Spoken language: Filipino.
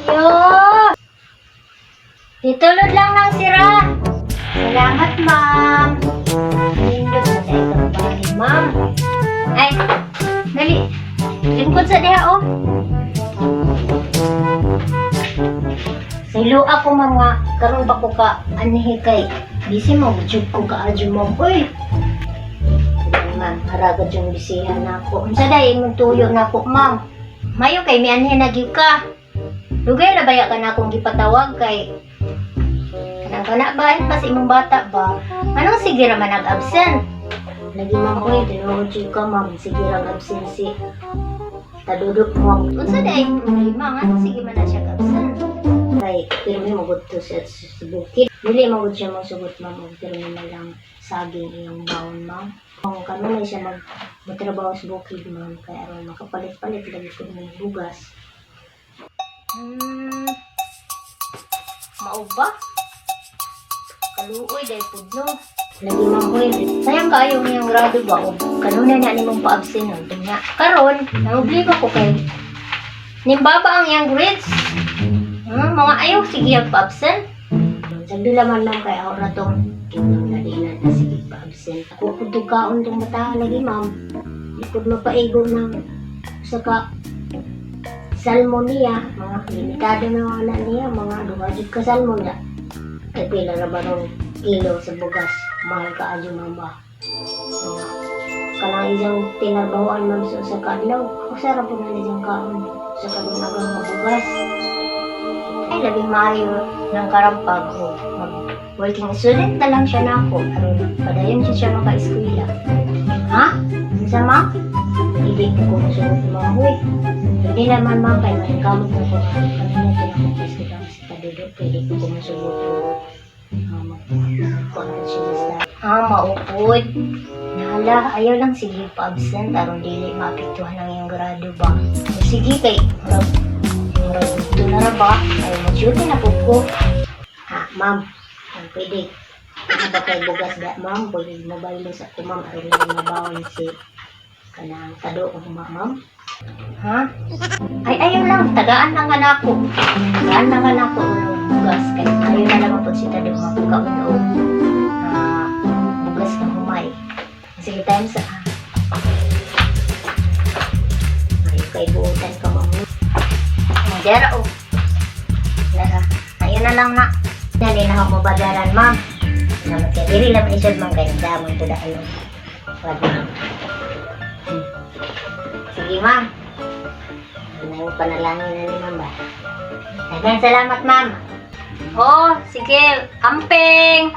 Yo! Ditulod lang ng sira. Salamat, ma'am. Nindot na sa itong bahay, ma'am. Ay, dali. Lingkod sa diha, oh. Silo ako, mga karon pa ko ka anihi kay bisi mo jud ko ka adyo mo boy. Ma'am, haragad yung bisihan nako. Unsa day imong tuyo nako, ma'am? Mayo kay mi anhi na gyud ka. Dugay na baya ka na akong gipatawag kay kanang kana ba pa sa imong bata ba? Anong sige raman nag-absent? Lagi ma'am ko tinuod jud ka, ma'am. Sige ra absensi. Tadudok mo. Unsa day lima nga sige man na siya absent. Kay pirmi mo gud to sa bukid. Dili mo gud siya masugot, ma'am. Pirmi na lang saging iyang baon, ma'am. Kung kano na siya magtrabaho sa bukid, ma'am, kaya aron makapalit-palit lagi ko ng bugas. Mao ba? Kaluoy dahil pudno. Lagi ma'am ko sayang kaayo niyang grado ba o kanunay na nimong pa-absent nun. Tingnan. Karon, naobligo ko kay nimbaba ang iyang grades. Mga ayaw, sige ang pa-absent. Sagdi laman ma'am kay ako na tong nadinan na sige pa-absent. Ako kutukaon tong bata lagi, ma'am. Ikod mapaigo ng saka salmonia, mga limitado na mga anak niya, mga duwajud ka salmon na. Kaya pila na ba ng kilo sa bugas, mahal ka adyo, ma'am ba? Kanang isang tinarbahoan, ma'am, sa kadlaw. Ako sarap po na isang kaon sa kalunagang mabugas. Ay, labing maayo ng karampag o mag-working student na lang siya na ako. Padayon siya maka-eskwela. Ha? Isa, ma'am? Hindi ko masugot ng mga huy. Hindi naman, ma'am, kaya may kamot na ko kanina tinakot sa si Padudok. Pwede ko masugot maupod. Nahala, ayaw lang sige pa-absent. Aron dili mapiktuhan ng iyong grado ba? O sige kay ito na ra ba? Ay, mag-shoot na po ko. Ha, ma'am. Pwede. Ano ba kayo bugas ba, ma'am? Pwede mobile sa ko, ma'am. Aron na mabawal si kanang tado ko, ma'am. Ha? Ay, ayaw lang. Tagaan lang nga na ako. Tagaan lang nga na ako. Bugas. Kaya ayaw na naman po si tado magkakaunod. Bugas ka humay. Sige, time sa ayaw kay buutan ka, ma'am. Dera, oh. Dera. Ayun na lang na. Dali na ako mabadaran, ma'am. Naman kaya. Diri lang isod man kayo. Damon po dahil. Sige, ma'am. Ano panalangin na ni ma'am ba? Daghang salamat, ma'am. Oh, sige. Amping.